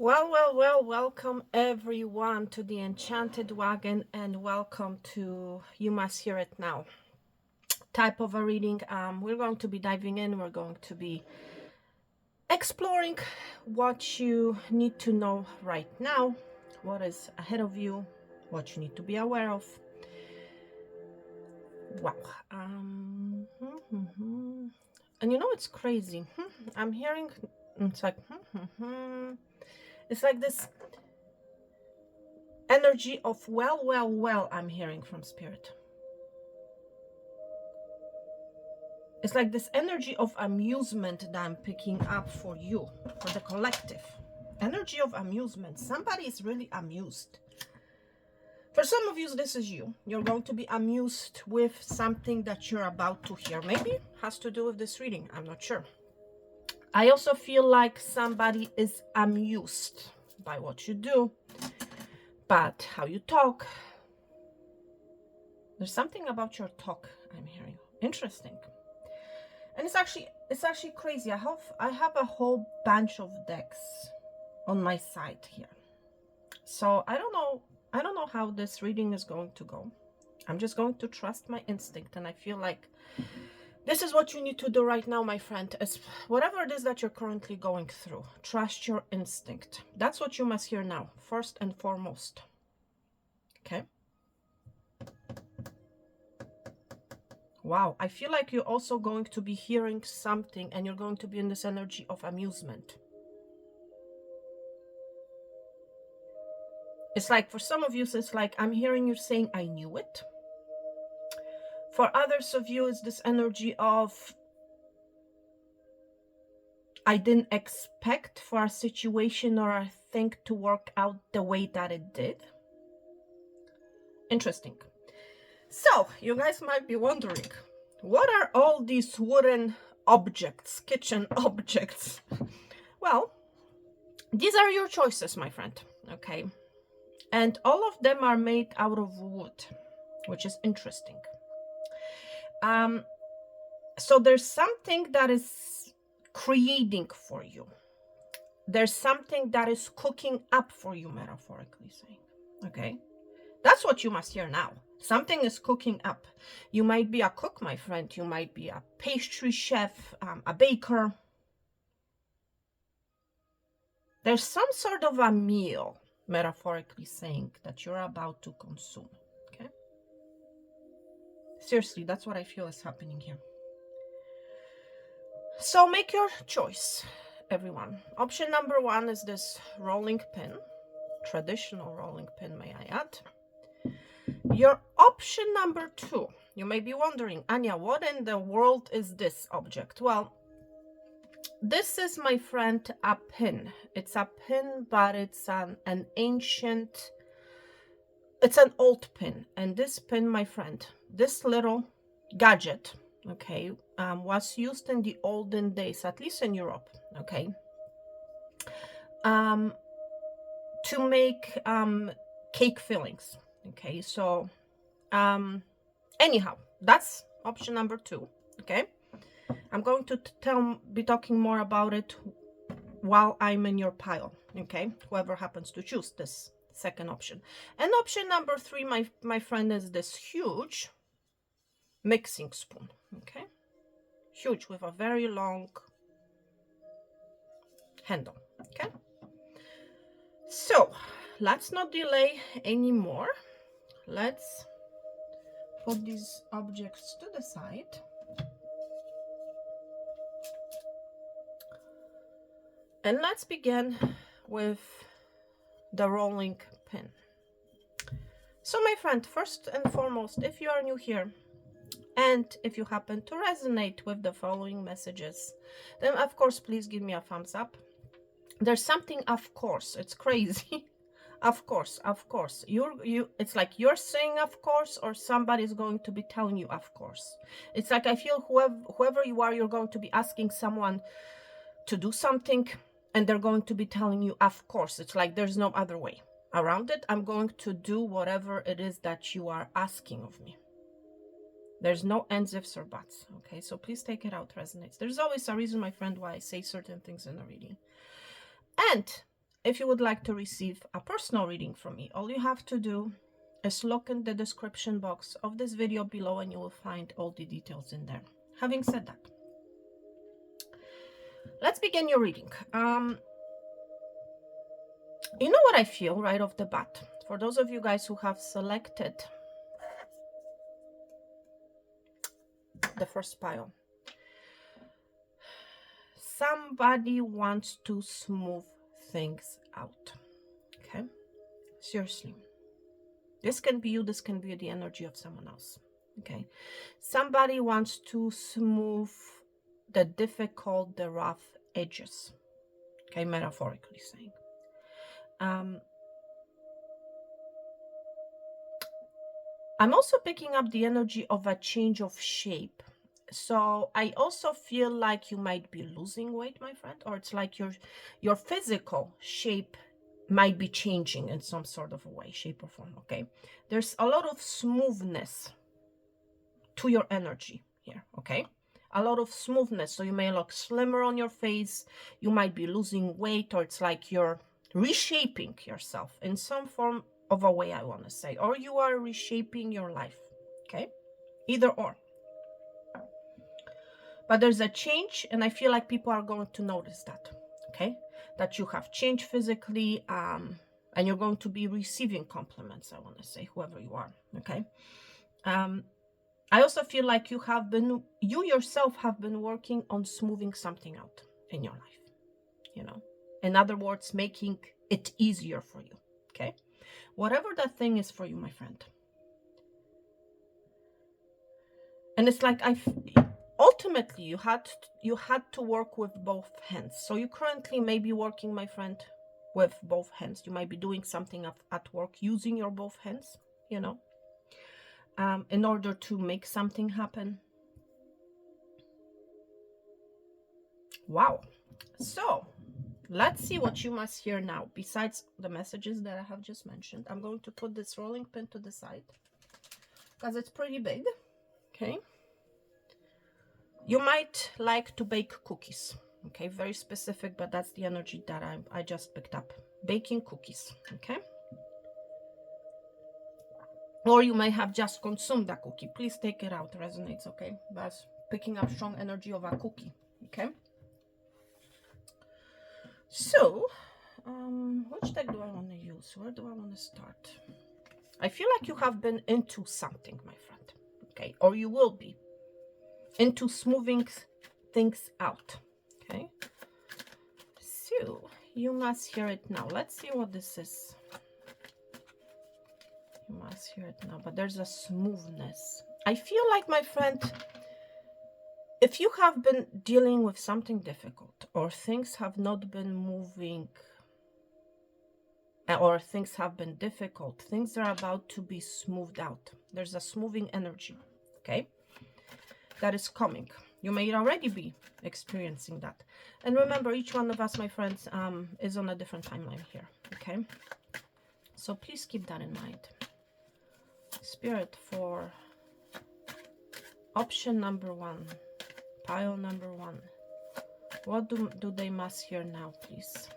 Well, welcome everyone to the Enchanted Wagon and welcome to You Must Hear It Now type of a reading. We're going to be diving in, we're going to be exploring what you need to know right now, what is ahead of you, what you need to be aware of. Wow. And you know, it's crazy. I'm hearing, it's like, it's like this energy of well, I'm hearing from Spirit. It's like this energy of amusement that I'm picking up for you, for the collective. Energy of amusement. Somebody is really amused. For some of you, this is you. You're going to be amused with something that you're about to hear. Maybe it has to do with this reading. I'm not sure. I also feel like somebody is amused by what you do, but how you talk. There's something about your talk I'm hearing. Interesting. And it's actually crazy. I have a whole bunch of decks on my side here. So I don't know how this reading is going to go. I'm just going to trust my instinct, and I feel like this is what you need to do right now, my friend. Is whatever it is that you're currently going through, trust your instinct. That's what you must hear now, first and foremost. Okay? Wow, I feel like you're also going to be hearing something and you're going to be in this energy of amusement. It's like for some of you, it's like I'm hearing you saying, I knew it. For others of you, it's this energy of, I didn't expect for a situation or a thing to work out the way that it did. Interesting. So, you guys might be wondering, what are all these wooden objects, kitchen objects? Well, these are your choices, my friend, okay? And all of them are made out of wood, which is interesting. So there's something that is creating for you. There's something that is cooking up for you, metaphorically saying, okay? That's what you must hear now. Something is cooking up. You might be a cook, my friend. You might be a pastry chef, a baker. There's some sort of a meal, metaphorically saying, that you're about to consume, okay? Seriously, that's what I feel is happening here. So make your choice, everyone. Option number one is this rolling pin, traditional rolling pin, may I add. Your option number two, you may be wondering, Anya, what in the world is this object? Well, this is, my friend, a pin. It's a pin, but it's an ancient, it's an old pin. And this pin, my friend, this little gadget, okay, was used in the olden days, at least in Europe, okay, to make cake fillings, okay? So anyhow, that's option number two, okay? I'm going to be talking more about it while I'm in your pile, okay? Whoever happens to choose this second option. And option number three, my friend, is this huge mixing spoon, okay? Huge, with a very long handle, okay? So let's not delay anymore. Let's put these objects to the side. And let's begin with the rolling pin. So, my friend, first and foremost, if you are new here, and if you happen to resonate with the following messages, then of course, please give me a thumbs up. There's something, of course, it's crazy. Of course, it's like you're saying of course, or somebody's going to be telling you of course. It's like I feel whoever you are, you're going to be asking someone to do something, and they're going to be telling you of course. It's like there's no other way around it. I'm going to do whatever it is that you are asking of me. There's no ands, ifs, or buts, okay? So please take it out, resonates. There's always a reason, my friend, why I say certain things in a reading. And if you would like to receive a personal reading from me, all you have to do is look in the description box of this video below and you will find all the details in there. Having said that, let's begin your reading. You know what I feel right off the bat? For those of you guys who have selected the first pile, somebody wants to smooth things out. Okay? Seriously. This can be you, this can be the energy of someone else. Okay? Somebody wants to smooth the difficult, the rough edges. Okay, metaphorically saying. I'm also picking up the energy of a change of shape. So I also feel like you might be losing weight, my friend, or it's like your physical shape might be changing in some sort of a way, shape or form. Okay, there's a lot of smoothness to your energy here. Okay, a lot of smoothness. So you may look slimmer on your face, you might be losing weight, or it's like you're reshaping yourself in some form of a way, I want to say, or you are reshaping your life. Okay, either or. But there's a change, and I feel like people are going to notice that. Okay, that you have changed physically, and you're going to be receiving compliments, I want to say, whoever you are. Okay, I also feel like you yourself have been working on smoothing something out in your life, you know, in other words, making it easier for you. Okay, whatever that thing is for you, my friend. And it's like ultimately you had to work with both hands. So you currently may be working, my friend, with both hands. You might be doing something at work using your both hands, you know, in order to make something happen. Wow. So let's see what you must hear now. Besides the messages that I have just mentioned, I'm going to put this rolling pin to the side because it's pretty big. Okay. You might like to bake cookies. Okay, very specific, but that's the energy that I just picked up. Baking cookies. Okay. Or you may have just consumed a cookie. Please take it out. Resonates. Okay. That's picking up strong energy of a cookie. Okay. So, which deck do I want to use? Where do I want to start? I feel like you have been into something, my friend. Okay. Or you will be into smoothing things out. Okay. So, you must hear it now. Let's see what this is. You must hear it now. But there's a smoothness. I feel like, my friend, if you have been dealing with something difficult, or things have not been moving, or things have been difficult, things are about to be smoothed out. There's a smoothing energy, okay, that is coming. You may already be experiencing that. And remember, each one of us, my friends, is on a different timeline here, okay? So please keep that in mind. Spirit, for option number 1, pile number 1, what do they must hear now, please?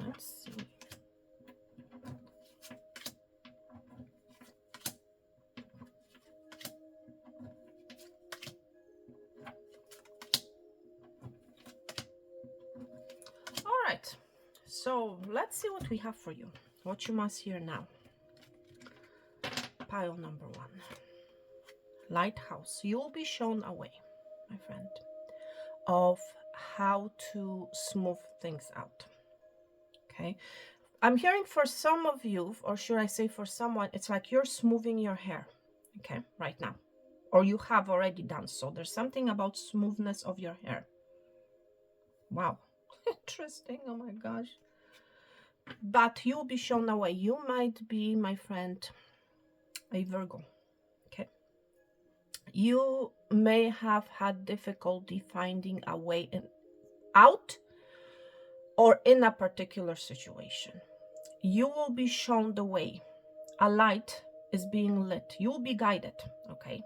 Let's see. All right, so let's see what we have for you, what you must hear now. Pile number 1, lighthouse. You will be shown a way, my friend, of how to smooth things out. Okay, I'm hearing for some of you, or should I say for someone, it's like you're smoothing your hair, okay, right now, or you have already done so. There's something about smoothness of your hair. Wow. Interesting. Oh my gosh. But you'll be shown a way. You might be, my friend, a Virgo. Okay. You may have had difficulty finding a way out or in a particular situation. You will be shown the way. A light is being lit. You'll be guided. Okay.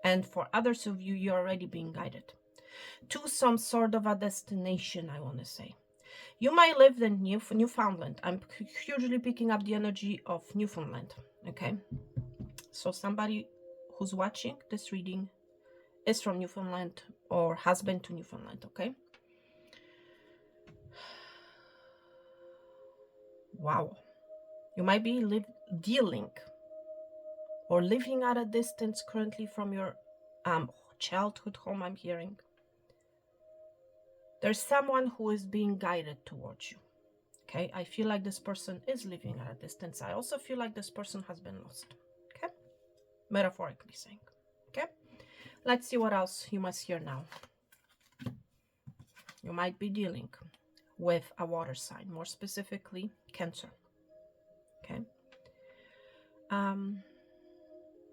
And for others of you, you're already being guided. to some sort of a destination, I want to say. You might live in Newfoundland. I'm hugely picking up the energy of Newfoundland, okay? So somebody who's watching this reading is from Newfoundland or has been to Newfoundland, okay? Wow. You might be dealing or living at a distance currently from your childhood home, I'm hearing. There's someone who is being guided towards you. Okay, I feel like this person is living at a distance. I also feel like this person has been lost. Okay, metaphorically saying. Okay, let's see what else you must hear now. You might be dealing with a water sign, more specifically Cancer. Okay,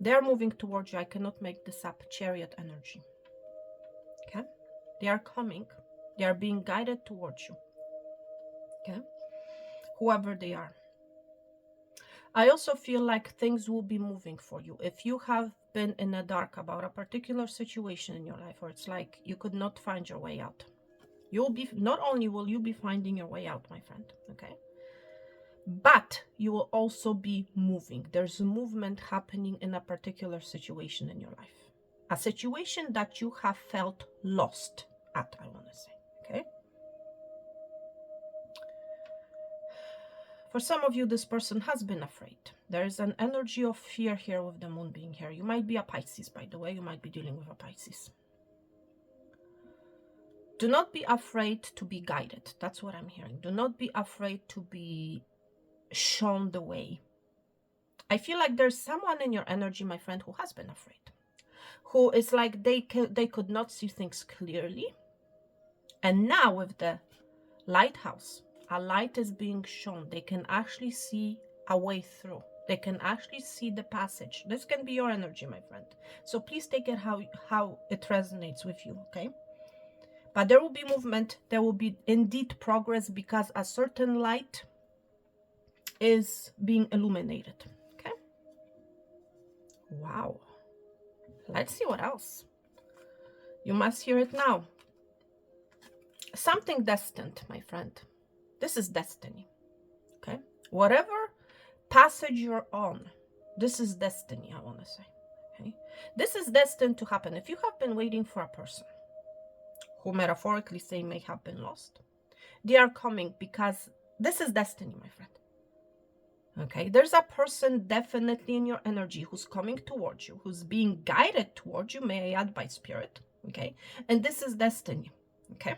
they're moving towards you. I cannot make this up. Chariot energy. Okay, they are coming. They are being guided towards you. Okay, whoever they are. I also feel like things will be moving for you. If you have been in the dark about a particular situation in your life, or it's like you could not find your way out, you'll be, not only will you be finding your way out, my friend, okay, but you will also be moving. There's a movement happening in a particular situation in your life, a situation that you have felt lost at, I want to say, okay. For some of you, this person has been afraid. There is an energy of fear here with the moon being here. You might be a Pisces, by the way. You might be dealing with a Pisces. Do not be afraid to be guided. That's what I'm hearing. Do not be afraid to be shown the way. I feel like there's someone in your energy, my friend, who has been afraid. Who is like they could not see things clearly. And now with the lighthouse, a light is being shown. They can actually see a way through. They can actually see the passage. This can be your energy, my friend. So please take it how it resonates with you, okay? But there will be movement. There will be indeed progress because a certain light is being illuminated, okay? Wow. Let's see what else. You must hear it now. Something destined, my friend. This is destiny, okay? Whatever passage you're on, this is destiny, I want to say, okay? This is destined to happen. If you have been waiting for a person who metaphorically say may have been lost, they are coming because this is destiny, my friend, okay? There's a person definitely in your energy who's coming towards you, who's being guided towards you, may I add, by spirit, okay? And this is destiny, okay?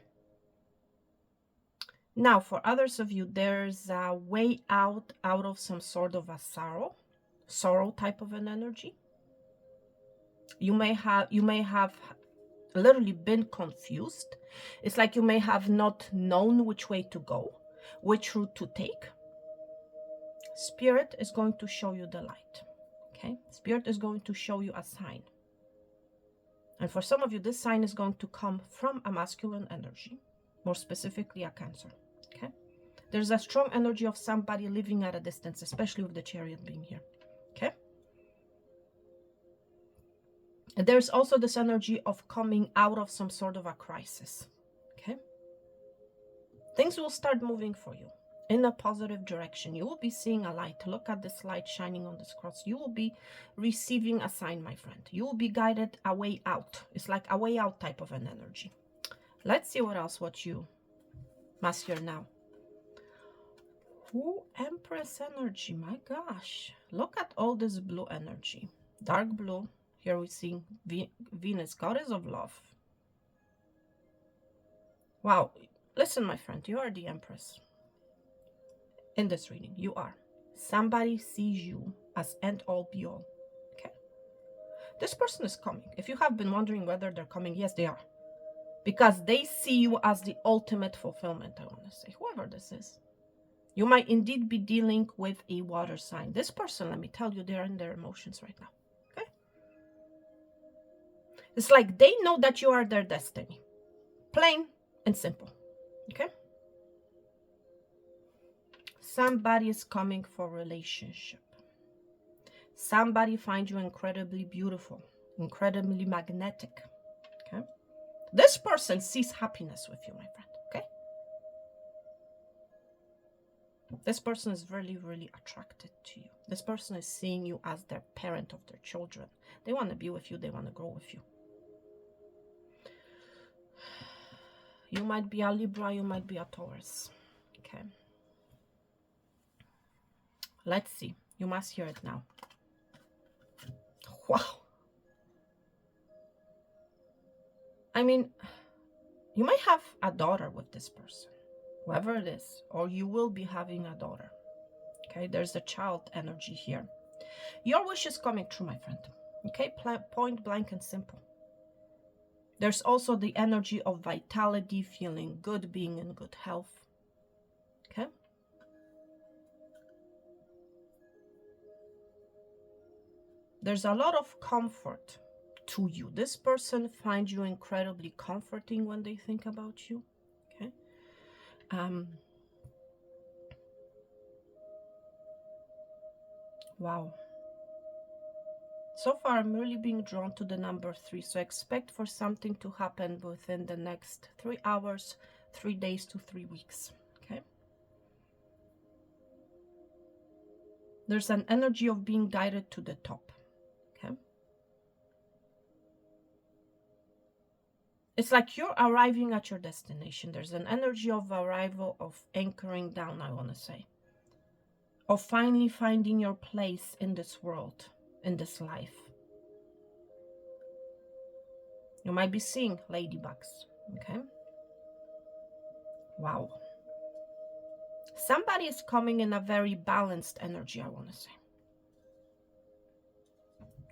Now, for others of you, there's a way out of some sort of a sorrow type of an energy. You may have literally been confused. It's like you may have not known which way to go, which route to take. Spirit is going to show you the light, okay? Spirit is going to show you a sign. And for some of you, this sign is going to come from a masculine energy, more specifically a Cancer. Okay, there's a strong energy of somebody living at a distance, especially with the Chariot being here. Okay, and there's also this energy of coming out of some sort of a crisis. Okay, things will start moving for you in a positive direction. You will be seeing a light. Look at this light shining on this cross. You will be receiving a sign, my friend. You will be guided a way out. It's like a way out type of an energy. Let's see what you must hear now. Ooh, Empress energy, my gosh. Look at all this blue energy. Dark blue. Here we see Venus, goddess of love. Wow. Listen, my friend, you are the Empress. In this reading, you are. Somebody sees you as end all be all. Okay? This person is coming. If you have been wondering whether they're coming, yes, they are. Because they see you as the ultimate fulfillment, I want to say. Whoever this is. You might indeed be dealing with a water sign. This person, let me tell you, they're in their emotions right now. Okay? It's like they know that you are their destiny. Plain and simple. Okay? Somebody is coming for relationship. Somebody finds you incredibly beautiful, incredibly magnetic. Okay? This person sees happiness with you, my friend, okay? This person is really, really attracted to you. This person is seeing you as their parent of their children. They want to be with you. They want to grow with you. You might be a Libra. You might be a Taurus. Okay. Let's see. You must hear it now. Wow. I mean, you might have a daughter with this person, whoever it is, or you will be having a daughter. Okay, there's a child energy here. Your wish is coming true, my friend. Okay, point blank and simple. There's also the energy of vitality, feeling good, being in good health. Okay. There's a lot of comfort to you. This person finds you incredibly comforting when they think about you. Okay. Wow. So far, I'm really being drawn to the number 3. So expect for something to happen within the next 3 hours, 3 days to 3 weeks. Okay. There's an energy of being guided to the top. Okay. It's like you're arriving at your destination. There's an energy of arrival, of anchoring down, I want to say. Of finally finding your place in this world, in this life. You might be seeing ladybugs, okay? Wow. Somebody is coming in a very balanced energy, I want to say.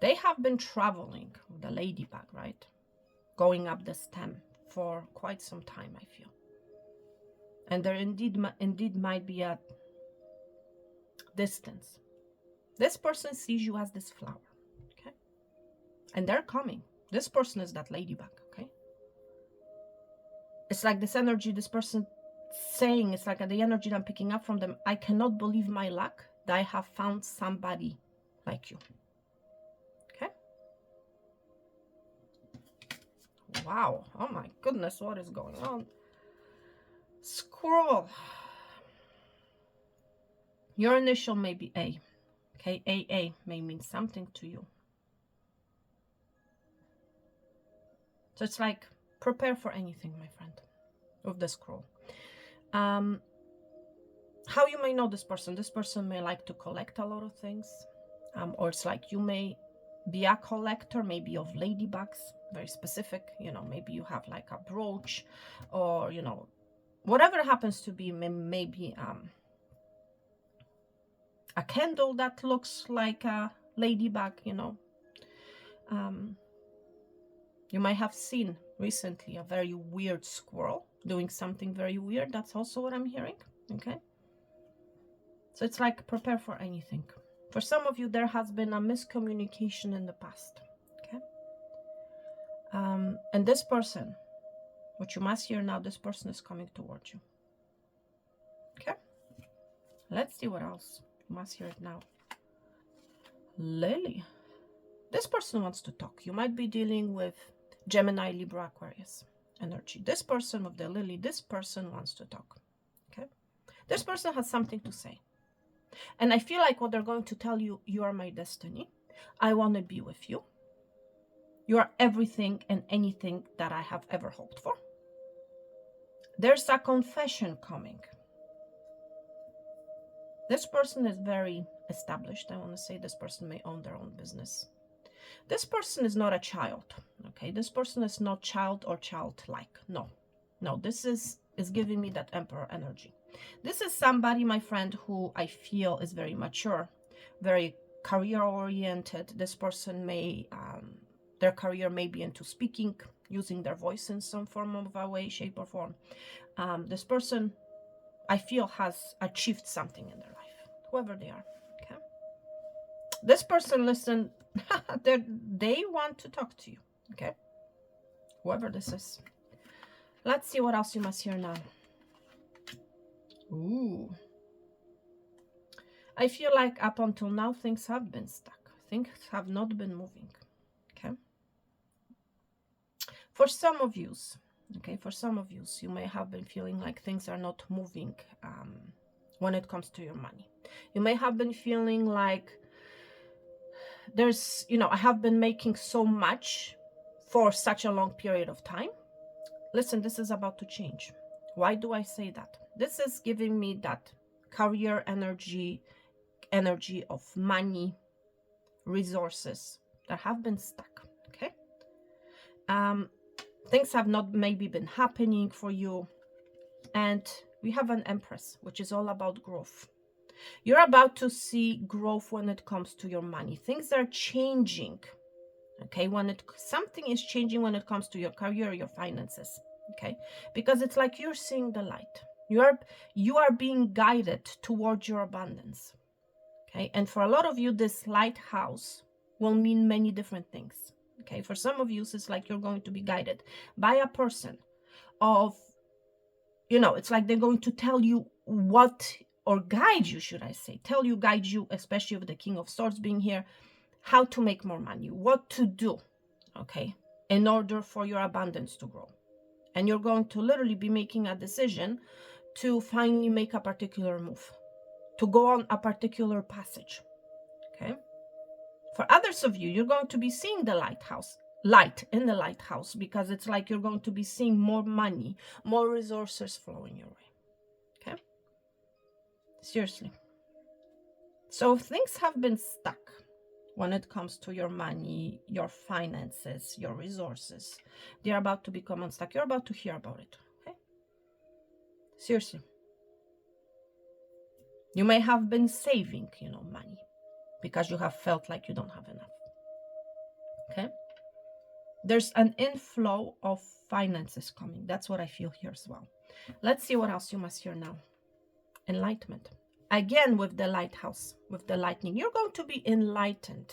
They have been traveling with the ladybug, right? Going up the stem for quite some time, I feel. And there indeed might be a distance. This person sees you as this flower, okay? And they're coming. This person is that ladybug, okay? It's like this energy, this person saying, it's like the energy that I'm picking up from them. I cannot believe my luck that I have found somebody like you. Okay? Wow. Oh my goodness, what is going on? Squirrel. Your initial may be A. Okay, AA may mean something to you. So it's like, prepare for anything, my friend, with the scroll. How you may know this person may like to collect a lot of things, or it's like you may be a collector, maybe of ladybugs, very specific, you know, maybe you have like a brooch, or, you know, whatever it happens to be, maybe a candle that looks like a ladybug, you know. You might have seen recently a very weird squirrel doing something very weird. That's also what I'm hearing, okay? So it's like, prepare for anything. For some of you, there has been a miscommunication in the past, okay? And this person, what you must hear now, this person is coming towards you, okay? Let's see what else. You must hear it now. Lily. This person wants to talk. You might be dealing with Gemini, Libra, Aquarius energy. This person with the Lily, this person wants to talk, okay? This person has something to say. And I feel like what they're going to tell you, you are my destiny. I want to be with you. You are everything and anything that I have ever hoped for. There's a confession coming. This person is very established. I want to say this person may own their own business. This person is not a child, okay? This person is not child or childlike. No, this is giving me that Emperor energy. This is somebody, my friend, who I feel is very mature, very career-oriented. This person may, their career may be into speaking, using their voice in some form of a way, shape, or form. This person, I feel, has achieved something in their life, whoever they are, okay? This person, listen, they want to talk to you, okay? Whoever this is. Let's see what else you must hear now. Ooh. I feel like up until now, things have been stuck. Things have not been moving, okay? For some of you, okay, for some of you may have been feeling like things are not moving when it comes to your money. You may have been feeling like there's, I have been making so much for such a long period of time. Listen, this is about to change. Why do I say that? This is giving me that career energy of money, resources that have been stuck, okay? Things have not maybe been happening for you. And we have an Empress, which is all about growth. You're about to see growth when it comes to your money. Things are changing, okay? Something is changing when it comes to your career, your finances, okay? Because it's like you're seeing the light. You are being guided towards your abundance, okay? And for a lot of you, this lighthouse will mean many different things, okay? For some of you, it's like you're going to be guided by a person of, it's like they're going to tell you what, or guide you, should I say, guide you, especially with the King of Swords being here, how to make more money, what to do, okay, in order for your abundance to grow. And you're going to literally be making a decision to finally make a particular move, to go on a particular passage, okay? For others of you, you're going to be seeing the light in the lighthouse, because it's like you're going to be seeing more money, more resources flowing your way, okay? Seriously. So if things have been stuck when it comes to your money, your finances, your resources, they're about to become unstuck. You're about to hear about it, okay? Seriously. You may have been saving, money, because you have felt like you don't have enough, okay? There's an inflow of finances coming. That's what I feel here as well. Let's see what else you must hear now. Enlightenment. Again, with the lighthouse, with the lightning, you're going to be enlightened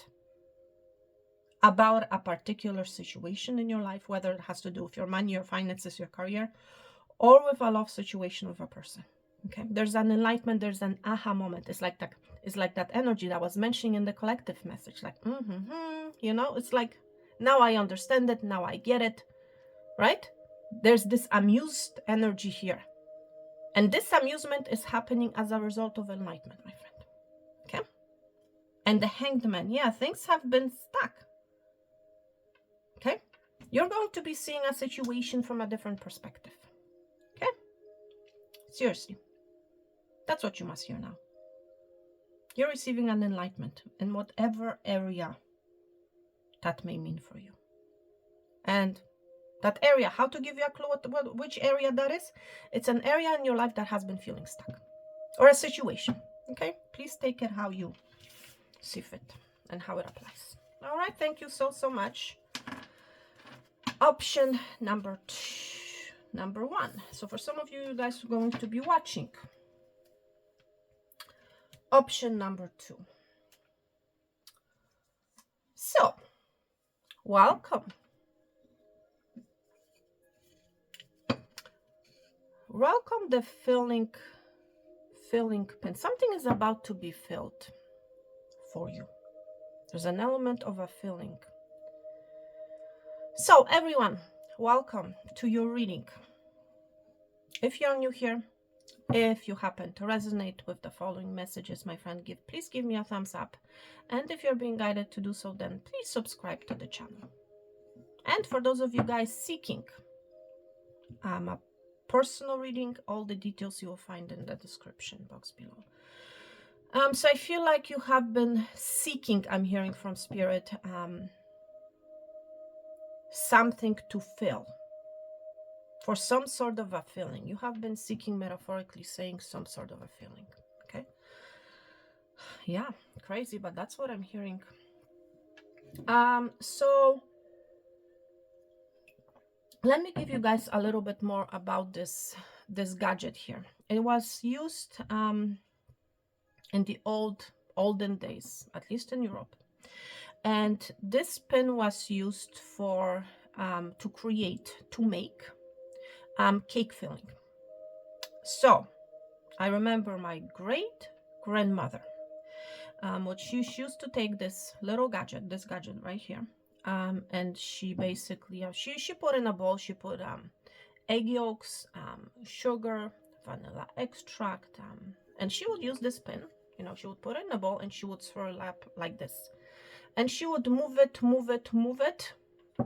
about a particular situation in your life, whether it has to do with your money, your finances, your career, or with a love situation with a person. Okay, there's an enlightenment, there's an aha moment. It's like that energy that I was mentioning in the collective message, like it's like, now I understand it, now I get it, right? There's this amused energy here, and this amusement is happening as a result of enlightenment, my friend. Okay. And the Hanged Man, yeah, things have been stuck. Okay, you're going to be seeing a situation from a different perspective. Okay, seriously, that's what you must hear now. You're receiving an enlightenment in whatever area that may mean for you. And that area, how to give you a clue which area that is? It's an area in your life that has been feeling stuck, or a situation. Okay, please take it how you see fit and how it applies. All right, thank you so much. Option number 1. So for some of you guys who are going to be watching, option number 2. So, welcome. Welcome the filling pen. Something is about to be filled for you. There's an element of a filling. So everyone, welcome to your reading. If you're new here, if you happen to resonate with the following messages, my friend, please give me a thumbs up. And if you're being guided to do so, then please subscribe to the channel. And for those of you guys seeking a personal reading, all the details you will find in the description box below. So I feel like you have been seeking, I'm hearing from Spirit, something to fill. For some sort of a feeling. You have been seeking, metaphorically saying, some sort of a feeling. Okay? Yeah, crazy, but that's what I'm hearing. So let me give you guys a little bit more about this gadget here. It was used in the olden days, at least in Europe. And this pin was used for to make cake filling. So I remember my great grandmother, which she used to take this gadget right here, And she basically, she put in a bowl, she put egg yolks, sugar, vanilla extract, and she would use this pin. You know, she would put it in a bowl and she would swirl up like this. And she would move it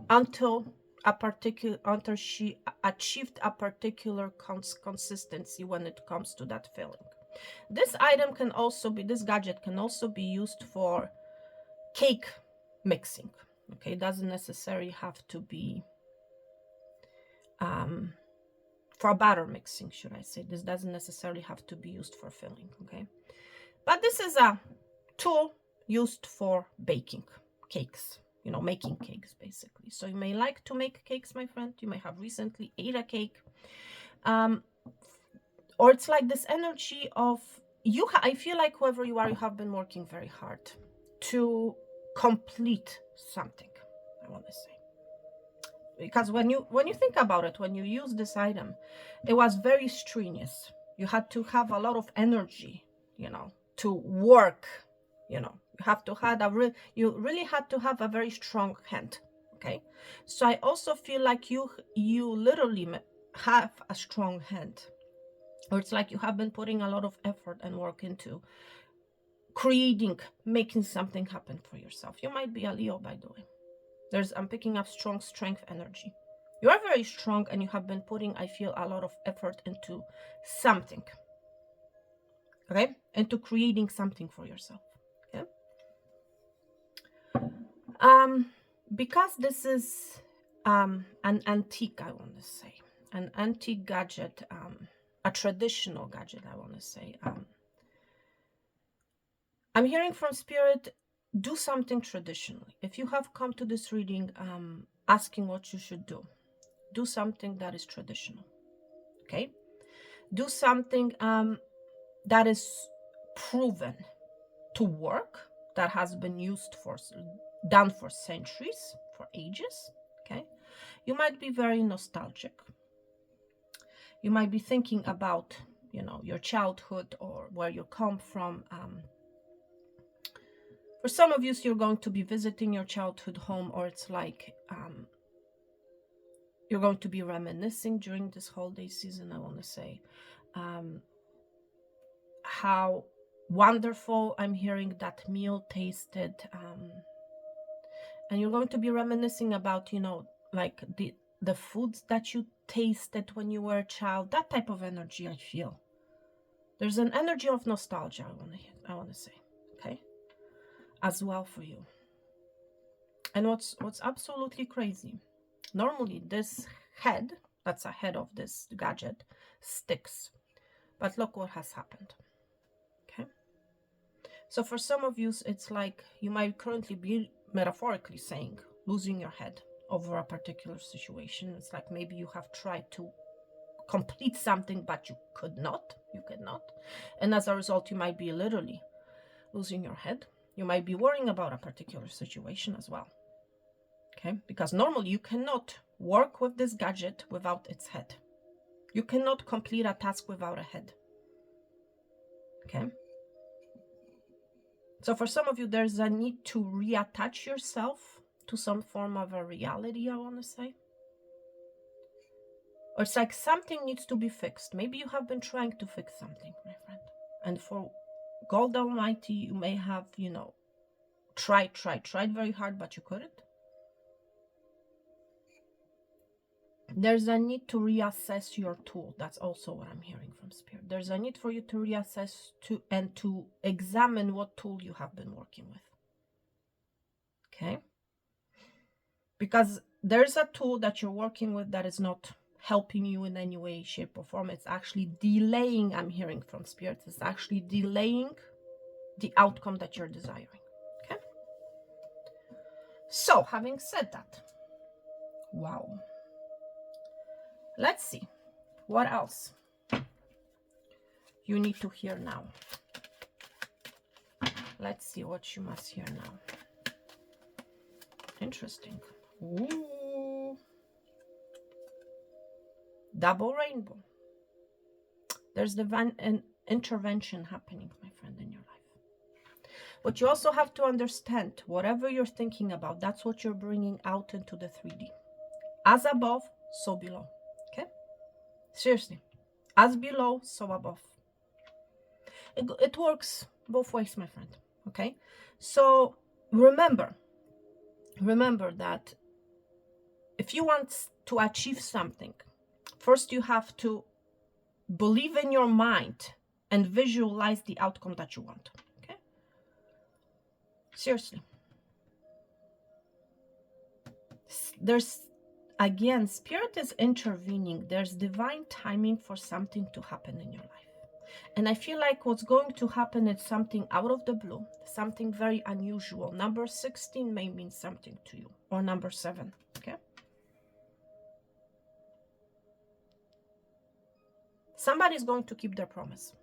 until she achieved a particular consistency when it comes to that filling. This item can also be, this gadget can also be used for cake mixing. Okay, it doesn't necessarily have to be for batter mixing, should I say. This doesn't necessarily have to be used for filling, okay? But this is a tool used for baking cakes, you know, making cakes basically. So you may like to make cakes, my friend. You may have recently ate a cake. Or it's like this energy of you. I feel like whoever you are, you have been working very hard to complete something, I want to say. Because when you think about it, when you use this item, it was very strenuous. You had to have a lot of energy, you know, to work. You know, you have to have you really had to have a very strong hand. Okay, so I also feel like you literally have a strong hand, or it's like you have been putting a lot of effort and work into creating, making something happen for yourself. You might be a Leo, by the way. I'm picking up strong strength energy. You are very strong and you have been putting, I feel, a lot of effort into something. Okay? Into creating something for yourself. Okay? Because this is an antique, I want to say. An antique gadget, a traditional gadget, I want to say. I'm hearing from Spirit, do something traditionally. If you have come to this reading asking what you should do something that is traditional. Okay? Do something that is proven to work, that has been done for centuries, for ages. Okay? You might be very nostalgic. You might be thinking about, you know, your childhood or where you come from. For some of you, you're going to be visiting your childhood home, or it's like you're going to be reminiscing during this holiday season, I want to say. How wonderful I'm hearing that meal tasted. And you're going to be reminiscing about, you know, like the foods that you tasted when you were a child. That type of energy I feel. There's an energy of nostalgia, I want to say. Okay? As well for you. And what's absolutely crazy, normally this head, that's a head of this gadget, sticks. But look what has happened. Okay? So for some of you, it's like you might currently be, metaphorically saying, losing your head over a particular situation. It's like maybe you have tried to complete something, but you could not. And as a result, you might be literally losing your head. You might be worrying about a particular situation as well. Okay? Because normally you cannot work with this gadget without its head. You cannot complete a task without a head. Okay? So for some of you, there's a need to reattach yourself to some form of a reality, I want to say. Or it's like something needs to be fixed. Maybe you have been trying to fix something, my friend. And for God Almighty, you may have, you know, tried very hard, but you couldn't. There's a need to reassess your tool. That's also what I'm hearing from Spirit. There's a need for you to reassess and to examine what tool you have been working with. Okay? Because there's a tool that you're working with that is not helping you in any way, shape, or form. It's actually delaying, I'm hearing from Spirit, it's actually delaying the outcome that you're desiring. Okay? So, having said that, wow. Let's see what else you need to hear now. Let's see what you must hear now. Interesting. Ooh. Double rainbow. There's divine intervention happening, my friend, in your life. But you also have to understand, whatever you're thinking about, that's what you're bringing out into the 3D. As above, so below. Okay? Seriously. As below, so above. It works both ways, my friend. Okay? So remember that if you want to achieve something, first you have to believe in your mind and visualize the outcome that you want. Okay? Seriously. There's, again, spirit is intervening. There's divine timing for something to happen in your life. And I feel like what's going to happen is something out of the blue, something very unusual. Number 16 may mean something to you, or number 7, okay? Somebody's going to keep their promise.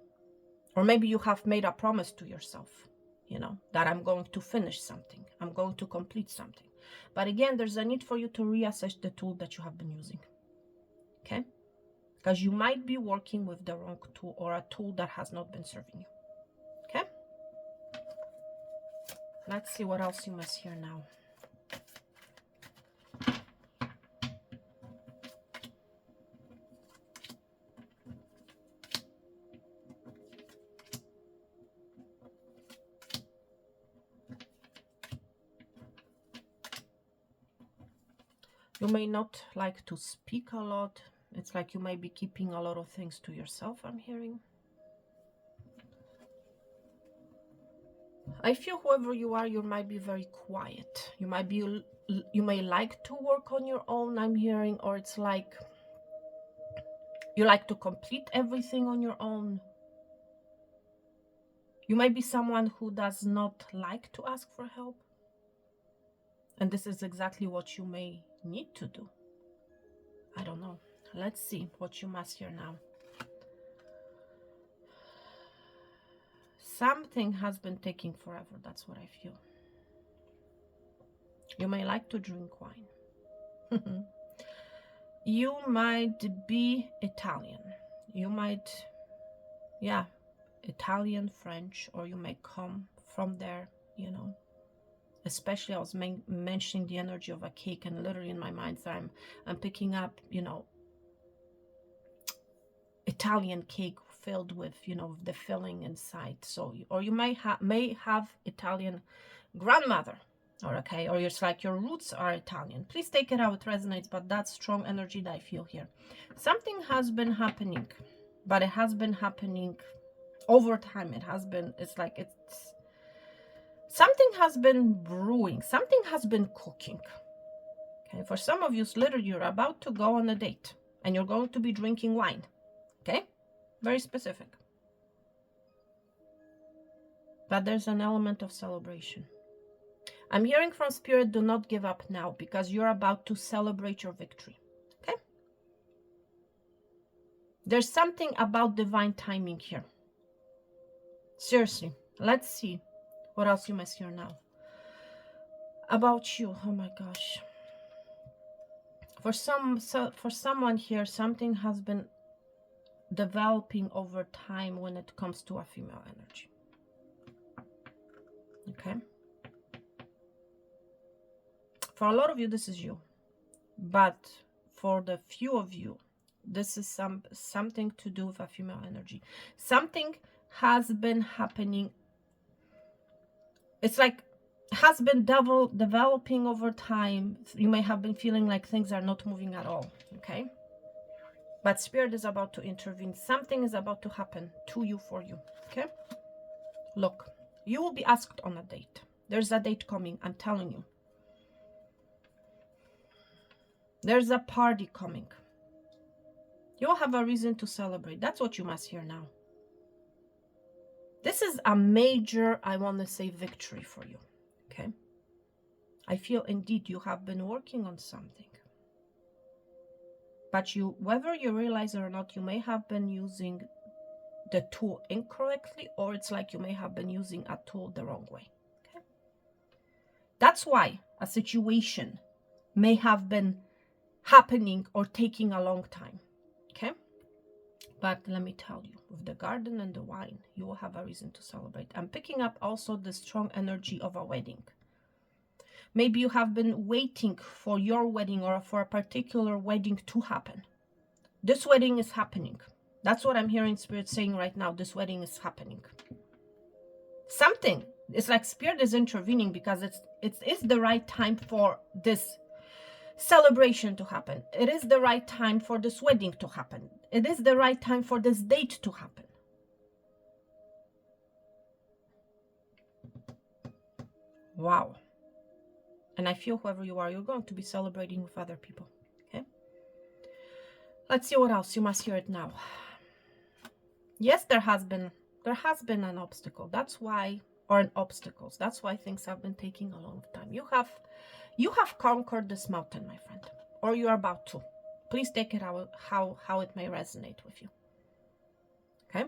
Or maybe you have made a promise to yourself, you know, that I'm going to finish something. I'm going to complete something. But again, there's a need for you to reassess the tool that you have been using, okay? Because you might be working with the wrong tool, or a tool that has not been serving you. Okay? Let's see what else you must hear now. You may not like to speak a lot. It's like you might be keeping a lot of things to yourself, I'm hearing. I feel whoever you are, you might be very quiet. You may like to work on your own, I'm hearing, or it's like you like to complete everything on your own. You might be someone who does not like to ask for help. And this is exactly what you may need to do. I don't know. Let's see what you must hear now. Something has been taking forever. That's what I feel. You may like to drink wine. You might be Italian. You might, yeah, Italian, French, or you may come from there, you know. Especially I was mentioning the energy of a cake, and literally in my mind, so I'm picking up, you know, Italian cake filled with, you know, the filling inside. So, or you may have Italian grandmother, or okay, or it's like your roots are Italian. Please take it how it resonates, but that's strong energy that I feel here. Something has been happening, but it has been happening over time. It's like something has been brewing, something has been cooking. Okay, for some of you, literally, you're about to go on a date and you're going to be drinking wine. Okay, very specific. But there's an element of celebration. I'm hearing from Spirit, do not give up now, because you're about to celebrate your victory. Okay? There's something about divine timing here. Seriously, let's see what else you must hear now. About you, oh my gosh. For someone here, something has been developing over time when it comes to a female energy. Okay? For a lot of you, this is you. But for the few of you, this is something to do with a female energy. Something has been happening. It's like has been developing over time. You may have been feeling like things are not moving at all. Okay? But Spirit is about to intervene. Something is about to happen to you, for you. Okay? Look, you will be asked on a date. There's a date coming, I'm telling you. There's a party coming. You'll have a reason to celebrate. That's what you must hear now. This is a major, I want to say, victory for you. Okay? I feel indeed you have been working on something. But you, whether you realize it or not, you may have been using the tool incorrectly, or it's like you may have been using a tool the wrong way. Okay? That's why a situation may have been happening or taking a long time. Okay? But let me tell you, with the garden and the wine, you will have a reason to celebrate. I'm picking up also the strong energy of a wedding. Maybe you have been waiting for your wedding or for a particular wedding to happen. This wedding is happening. That's what I'm hearing Spirit saying right now. This wedding is happening. Something. It's like Spirit is intervening because it's the right time for this celebration to happen. It is the right time for this wedding to happen. It is the right time for this date to happen. Wow. And I feel whoever you are, you're going to be celebrating with other people. Okay. Let's see what else. You must hear it now. Yes, there has been an obstacle. That's why, or an obstacles. That's why things have been taking a long time. You have conquered this mountain, my friend, or you're about to. Please take it how it may resonate with you. Okay?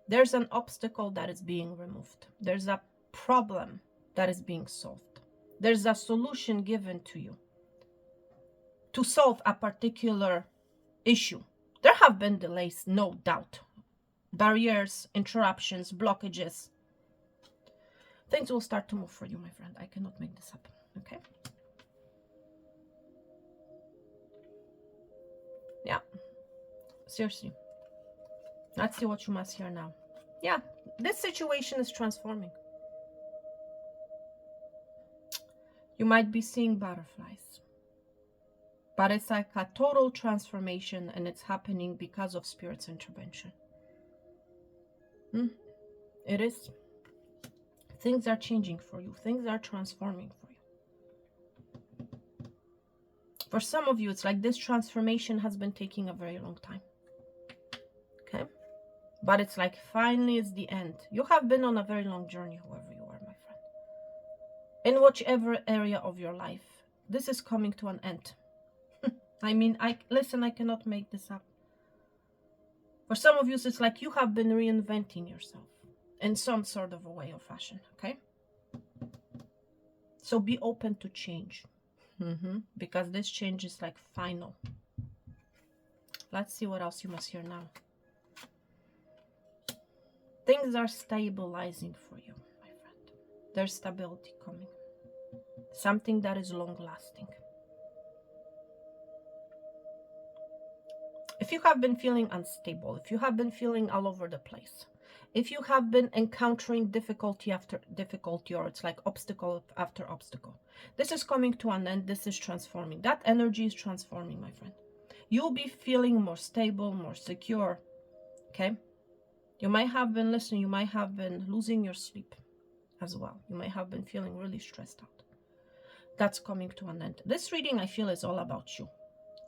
There's an obstacle that is being removed. There's a problem that is being solved. There's a solution given to you to solve a particular issue. There have been delays, no doubt. Barriers, interruptions, blockages. Things will start to move for you, my friend. I cannot make this up. Okay? Yeah. Seriously. Let's see what you must hear now. Yeah. This situation is transforming. You might be seeing butterflies. But it's like a total transformation, and it's happening because of Spirit's intervention. It is. Things are changing for you. Things are transforming for you. For some of you, it's like this transformation has been taking a very long time. Okay? But it's like finally it's the end. You have been on a very long journey, whoever you are, my friend. In whichever area of your life, this is coming to an end. I mean, listen, I cannot make this up. For some of you, it's like you have been reinventing yourself in some sort of a way or fashion, okay? So be open to change, because this change is like final. Let's see what else you must hear now. Things are stabilizing for you, my friend. There's stability coming. Something that is long-lasting. If you have been feeling unstable, if you have been feeling all over the place, if you have been encountering difficulty after difficulty, or it's like obstacle after obstacle, this is coming to an end. This is transforming. That energy is transforming, my friend. You'll be feeling more stable, more secure, okay? You might have been listening. You might have been losing your sleep as well. You might have been feeling really stressed out. That's coming to an end. This reading, I feel, is all about you,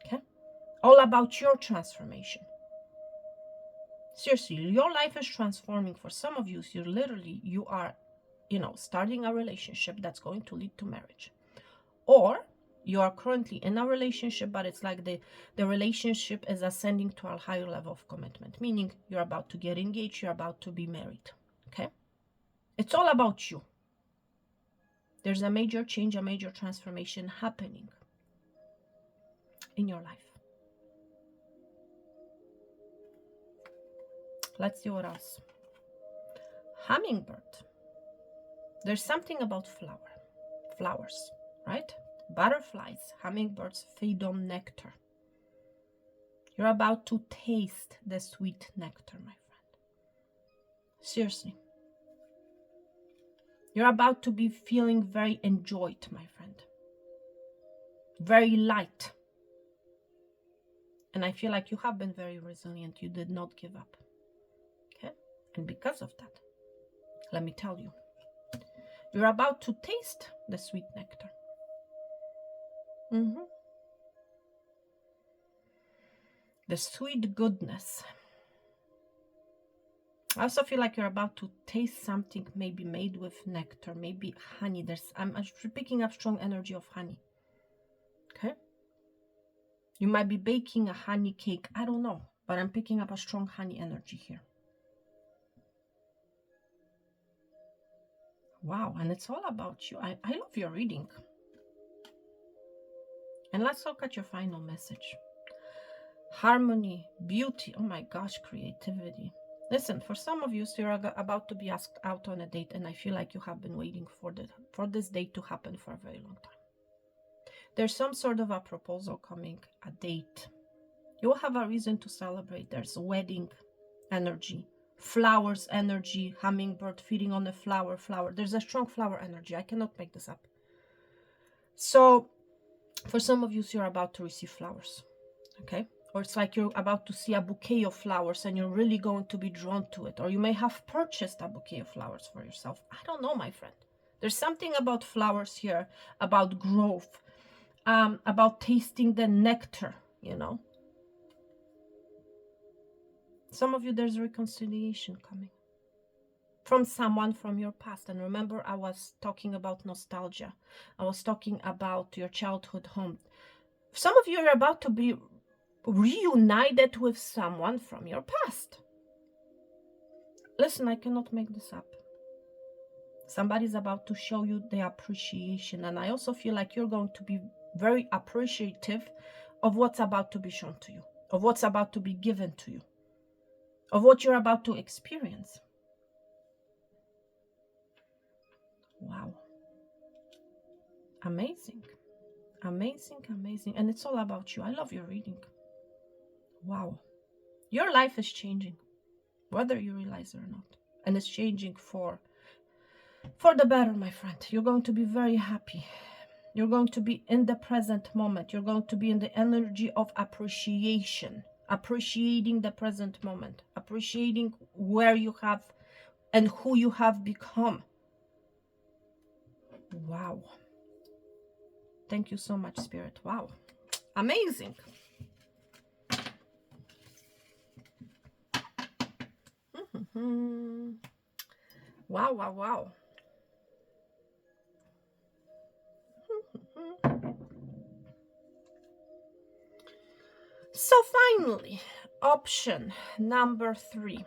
okay? All about your transformation. Seriously, your life is transforming. For some of you, you are, starting a relationship that's going to lead to marriage. Or you are currently in a relationship, but it's like the relationship is ascending to a higher level of commitment, meaning you're about to get engaged, you're about to be married, okay? It's all about you. There's a major change, a major transformation happening in your life. Let's see what else. Hummingbird. There's something about flowers, right? Butterflies, hummingbirds feed on nectar. You're about to taste the sweet nectar, my friend. Seriously. You're about to be feeling very enjoyed, my friend. Very light. And I feel like you have been very resilient. You did not give up. Okay? And because of that, let me tell you, you're about to taste the sweet nectar. The sweet goodness. I also feel like you're about to taste something maybe made with nectar, maybe honey. I'm picking up strong energy of honey. Okay? You might be baking a honey cake. I don't know, but I'm picking up a strong honey energy here. Wow, and it's all about you. I love your reading. And let's look at your final message. harmony, beauty. Oh my gosh, creativity. Listen, for some of you, so you're about to be asked out on a date, and I feel like you have been waiting for this date to happen for a very long time. There's some sort of a proposal coming, a date. You will have a reason to celebrate. There's wedding energy, flowers energy, hummingbird feeding on a flower. There's a strong flower energy. I cannot make this up. So for some of you, so you're about to receive flowers, okay? Or it's like you're about to see a bouquet of flowers and you're really going to be drawn to it. Or you may have purchased a bouquet of flowers for yourself. I don't know, my friend. There's something about flowers here, about growth, about tasting the nectar, you know. Some of you, there's reconciliation coming from someone from your past. And remember, I was talking about nostalgia. I was talking about your childhood home. Some of you are about to be reunited with someone from your past. Listen, I cannot make this up. Somebody's about to show you the appreciation. And I also feel like you're going to be very appreciative of what's about to be shown to you, of what's about to be given to you, of what you're about to experience. Wow. Amazing. Amazing, amazing. And it's all about you. I love your reading. Wow. Your life is changing, whether you realize it or not. And it's changing for the better, my friend. You're going to be very happy. You're going to be in the present moment. You're going to be in the energy of appreciation, appreciating the present moment, appreciating where you have and who you have become. Wow. Thank you so much, Spirit. Wow. Amazing. Wow, wow, wow. So finally, option number 3.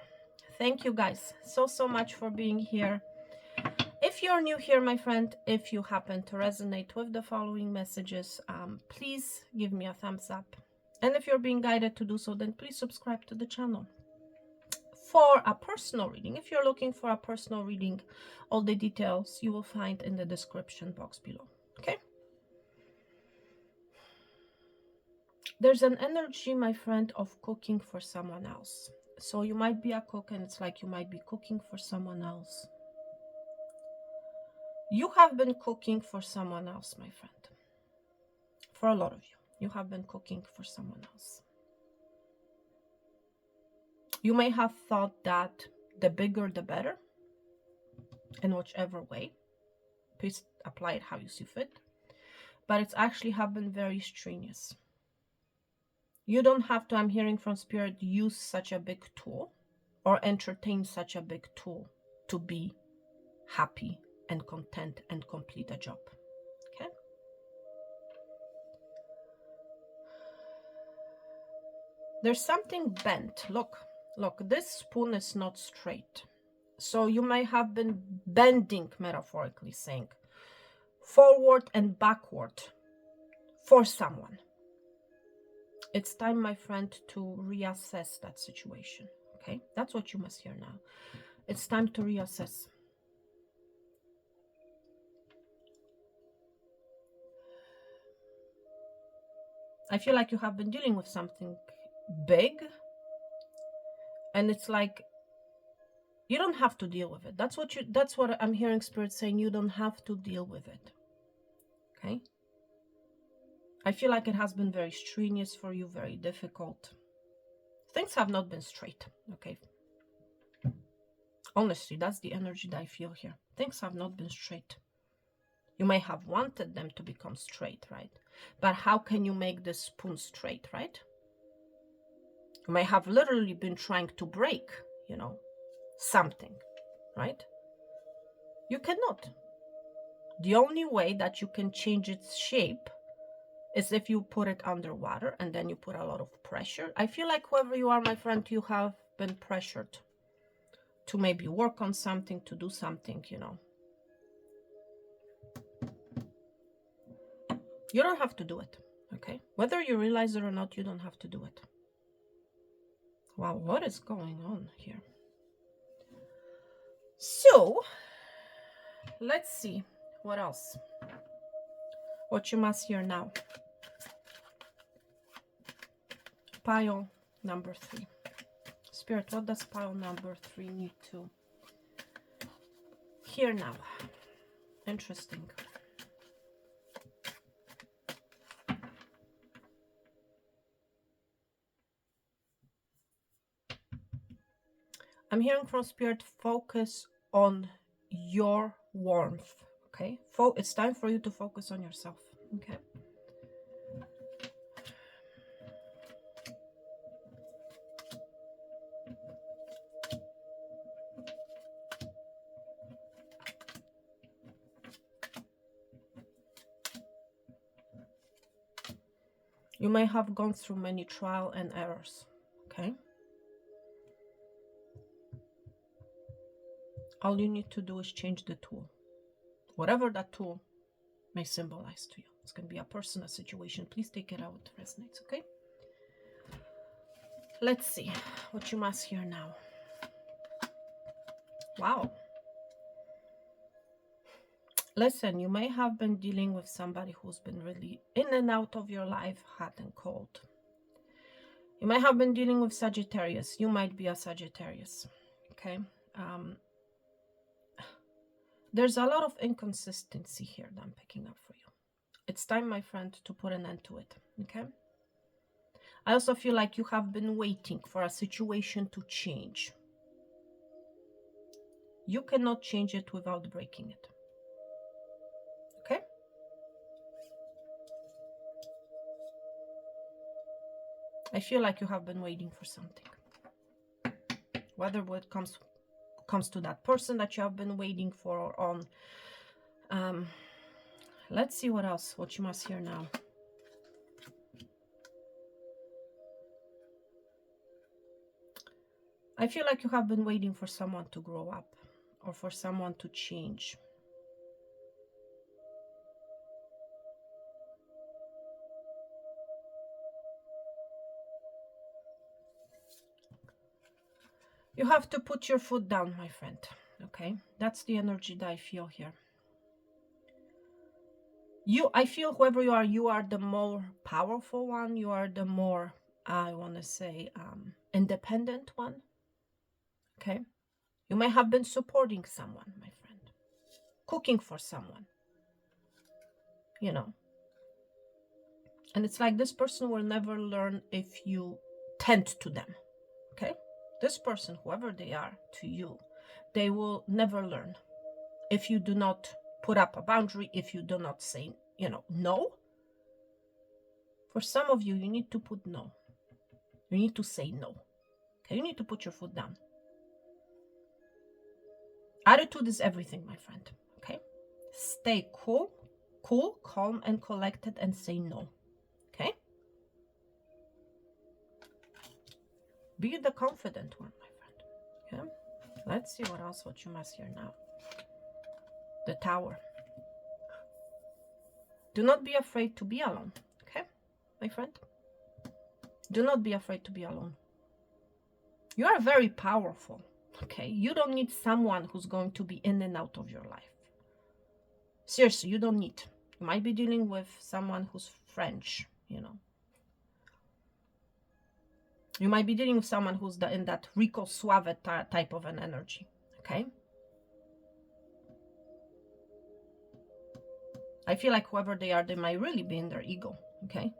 Thank you guys so much for being here. If you're new here, my friend, if you happen to resonate with the following messages, please give me a thumbs up. And if you're being guided to do so, then please subscribe to the channel. For a personal reading, if you're looking for a personal reading, all the details you will find in the description box below. Okay? There's an energy, my friend, of cooking for someone else. So you might be a cook and it's like you might be cooking for someone else. You have been cooking for someone else, my friend. For a lot of you, you have been cooking for someone else. You may have thought that the bigger the better, in whichever way. Please apply it how you see fit. But it's actually have been very strenuous. You don't have to, I'm hearing from Spirit, use such a big tool or entertain such a big tool to be happy and content and complete a job. Okay? There's something bent. Look, this spoon is not straight. So you may have been bending, metaphorically saying, forward and backward for someone. It's time, my friend, to reassess that situation. Okay? That's what you must hear now. It's time to reassess. I feel like you have been dealing with something big, and it's like you don't have to deal with it. That's what I'm hearing Spirit saying. You don't have to deal with it. Okay? I feel like it has been very strenuous for you, very difficult. Things have not been straight. Okay? Honestly, that's the energy that I feel here. Things have not been straight. You may have wanted them to become straight, right? But how can you make this spoon straight, right? You may have literally been trying to break, something, right? You cannot. The only way that you can change its shape is if you put it underwater and then you put a lot of pressure. I feel like whoever you are, my friend, you have been pressured to maybe work on something, to do something, You don't have to do it, okay? Whether you realize it or not, you don't have to do it. Wow, what is going on here? So, let's see what else. What you must hear now. Pile number 3. Spirit, what does pile number 3 need to hear now? Interesting. I'm hearing from Spirit, focus on your warmth. Okay? It's time for you to focus on yourself. Okay? You may have gone through many trial and errors. Okay? All you need to do is change the tool. Whatever that tool may symbolize to you. It's going to be a person, a situation. Please take it out what resonates, okay? Let's see what you must hear now. Wow. Listen, you may have been dealing with somebody who's been really in and out of your life, hot and cold. You might have been dealing with Sagittarius. You might be a Sagittarius, okay? There's a lot of inconsistency here that I'm picking up for you. It's time, my friend, to put an end to it, okay? I also feel like you have been waiting for a situation to change. You cannot change it without breaking it, okay? I feel like you have been waiting for something. Whether it comes to that person that you have been waiting for or on. Let's see what you must hear now. I feel like you have been waiting for someone to grow up or for someone to change. You have to put your foot down, my friend, okay? That's the energy that I feel here. I feel whoever you are the more powerful one. You are the more, I want to say, independent one, okay? You may have been supporting someone, my friend, cooking for someone, you know. And it's like this person will never learn if you tend to them, okay? This person, whoever they are to you, they will never learn if you do not put up a boundary, if you do not say, no. For some of you, you need to put no. You need to say no. Okay, you need to put your foot down. Attitude is everything, my friend. Okay? Stay cool, calm, and collected, and say no. Okay? Be the confident one, my friend. Okay? Let's see what you must hear now. The Tower. Do not be afraid to be alone. Okay, my friend? Do not be afraid to be alone. You are very powerful. Okay, you don't need someone who's going to be in and out of your life. Seriously, you don't need. You might be dealing with someone who's French, You might be dealing with someone who's in that Rico Suave type of an energy, okay? I feel like whoever they are, they might really be in their ego, okay?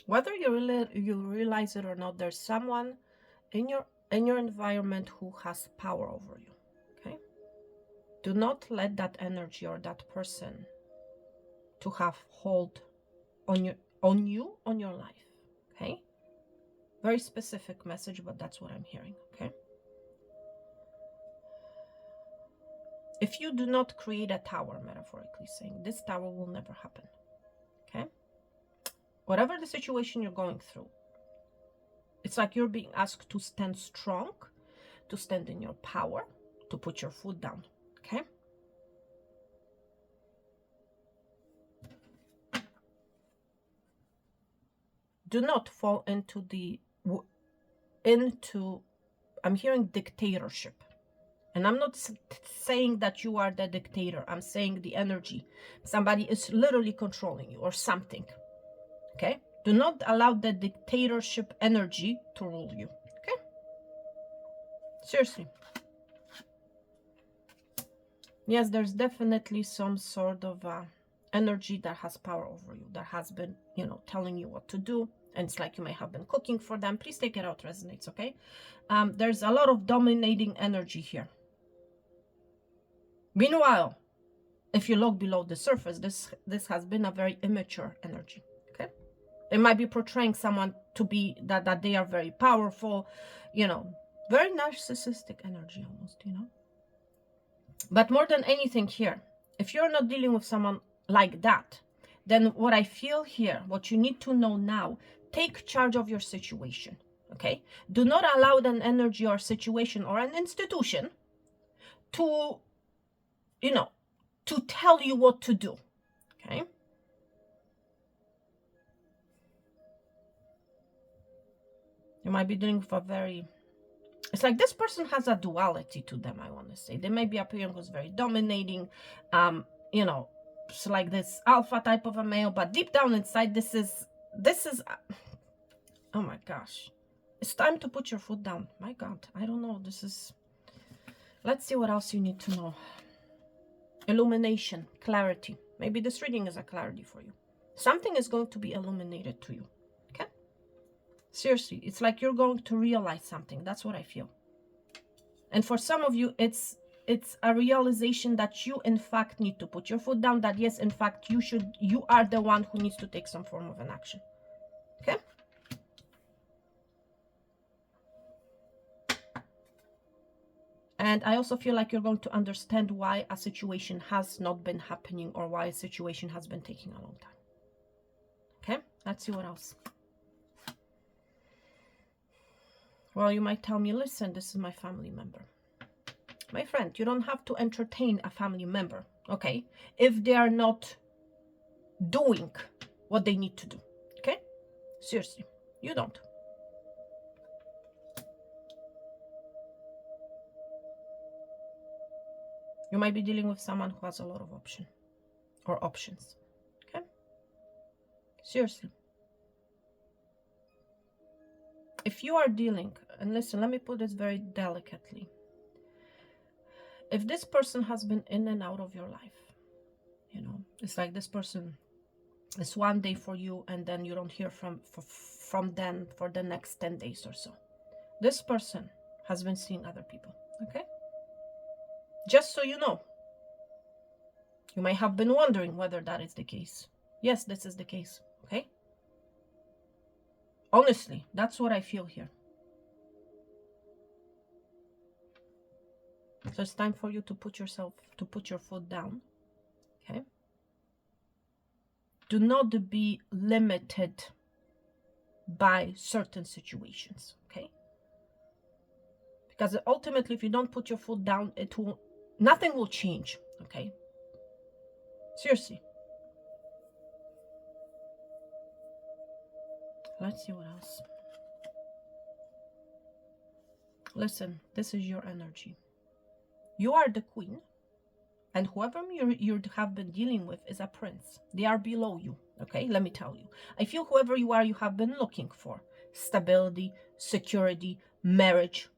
Whether you realize it or not, there's someone in your environment who has power over you, okay? Do not let that energy or that person to have hold on your life, okay? Very specific message, but that's what I'm hearing, okay? If you do not create a tower, metaphorically saying, this tower will never happen, okay? Whatever the situation you're going through, it's like you're being asked to stand strong, to stand in your power, to put your foot down, okay? do not fall into I'm hearing dictatorship. And I'm not saying that you are the dictator. I'm saying the energy. Somebody is literally controlling you or something. Okay? Do not allow the dictatorship energy to rule you. Okay? Seriously. Yes, there's definitely some sort of energy that has power over you, that has been, telling you what to do. And it's like you may have been cooking for them. Please take it out, resonates, okay? There's a lot of dominating energy here. Meanwhile, if you look below the surface, this has been a very immature energy, okay? They might be portraying someone to be that they are very powerful, very narcissistic energy almost, But more than anything here, if you're not dealing with someone like that, then what I feel here, what you need to know now, take charge of your situation, okay? Do not allow an energy or situation or an institution to, to tell you what to do, okay? You might be dealing with a very, it's like this person has a duality to them, I want to say. They may be appearing as very dominating, it's like this alpha type of a male, but deep down inside, this is, oh my gosh. It's time to put your foot down. My God, I don't know. Let's see what else you need to know. Illumination, clarity. Maybe this reading is a clarity for you. Something is going to be illuminated to you. Okay? Seriously, it's like you're going to realize something. That's what I feel. And for some of you, it's a realization that you, in fact, need to put your foot down. That, yes, in fact, you are the one who needs to take some form of an action. Okay? And I also feel like you're going to understand why a situation has not been happening or why a situation has been taking a long time. Okay, let's see what else. Well, you might tell me, listen, this is my family member. My friend, you don't have to entertain a family member, okay, if they are not doing what they need to do, okay? Seriously, you don't. You might be dealing with someone who has a lot of options, okay? Seriously. If you are dealing, and listen, let me put this very delicately. If this person has been in and out of your life, it's like this person is one day for you and then you don't hear from them for the next 10 days or so. This person has been seeing other people, okay? Just so you know. You may have been wondering whether that is the case. Yes, this is the case, okay? Honestly, that's what I feel here. So it's time for you to put your foot down, okay? Do not be limited by certain situations, okay? Because ultimately, if you don't put your foot down, nothing will change, okay? Seriously. Let's see what else. Listen, this is your energy. You are the queen, and whoever you have been dealing with is a prince. They are below you, okay? Let me tell you. I feel whoever you are, you have been looking for stability, security, marriage.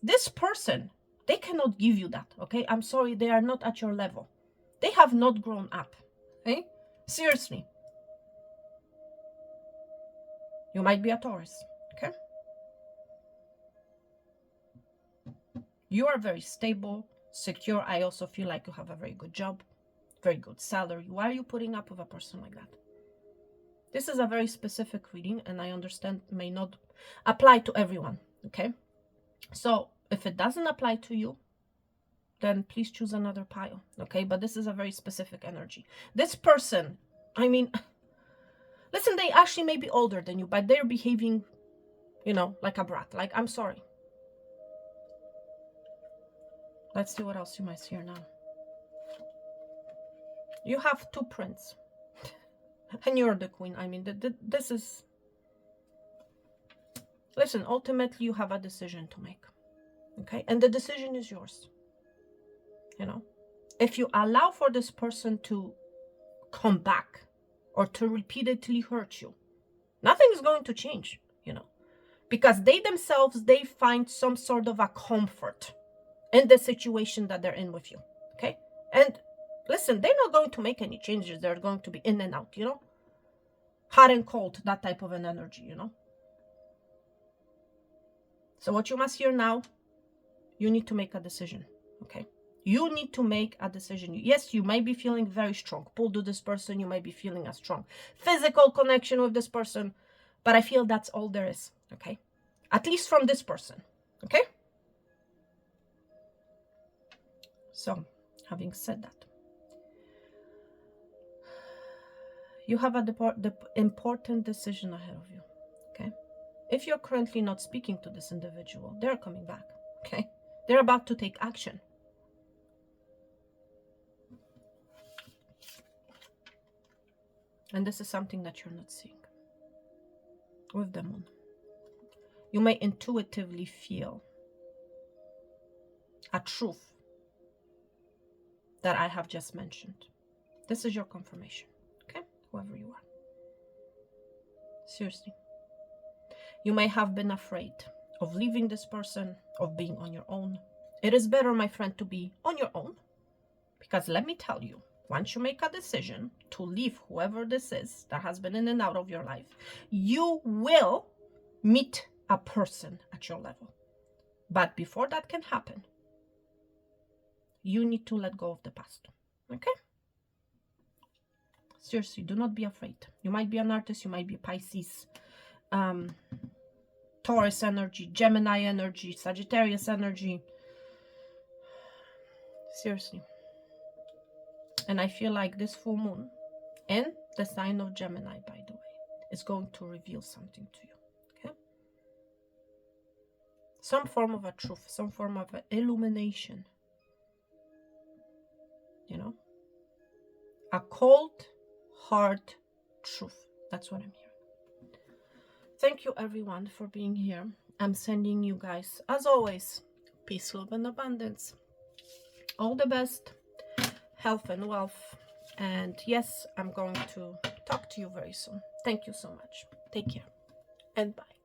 This person, they cannot give you that, okay? I'm sorry, they are not at your level. They have not grown up, okay? Seriously. You might be a Taurus, okay? You are very stable, secure. I also feel like you have a very good job, very good salary. Why are you putting up with a person like that? This is a very specific reading, and I understand may not apply to everyone, okay? So if it doesn't apply to you, then please choose another pile, okay? But this is a very specific energy. This person, I mean, listen, they actually may be older than you, but they're behaving, like a brat. Like, I'm sorry. Let's see what else you might hear now. You have two princes. And you're the queen. I mean, this is... Listen, ultimately you have a decision to make. Okay? And the decision is yours. You know? If you allow for this person to come back or to repeatedly hurt you, nothing is going to change, you know, because they themselves, they find some sort of a comfort in the situation that they're in with you. Okay? And listen, they're not going to make any changes. They're going to be in and out, you know, hot and cold, that type of an energy, you know. So what you must hear now, you need to make a decision. Okay? You need to make a decision. Yes, you might be feeling very strong pulled to this person. You might be feeling a strong physical connection with this person. But I feel that's all there is. Okay? At least from this person. Okay? So, having said that, you have the important decision ahead of you. Okay? If you're currently not speaking to this individual, they're coming back. Okay? They're about to take action. And this is something that you're not seeing with the moon. You may intuitively feel a truth that I have just mentioned. This is your confirmation, okay? Whoever you are. Seriously. You may have been afraid of leaving this person, of being on your own. It is better, my friend, to be on your own. Because let me tell you, once you make a decision to leave whoever this is that has been in and out of your life, you will meet a person at your level. But before that can happen, you need to let go of the past. Okay? Seriously, do not be afraid. You might be an artist, you might be Pisces, Taurus energy, Gemini energy, Sagittarius energy. Seriously. And I feel like this full moon in the sign of Gemini, by the way, is going to reveal something to you. Okay? Some form of a truth, some form of an illumination. You know? A cold, hard truth. That's what I'm hearing. Thank you, everyone, for being here. I'm sending you guys, as always, peace, love, and abundance. All the best. Health and wealth. And yes, I'm going to talk to you very soon. Thank you so much. Take care and bye.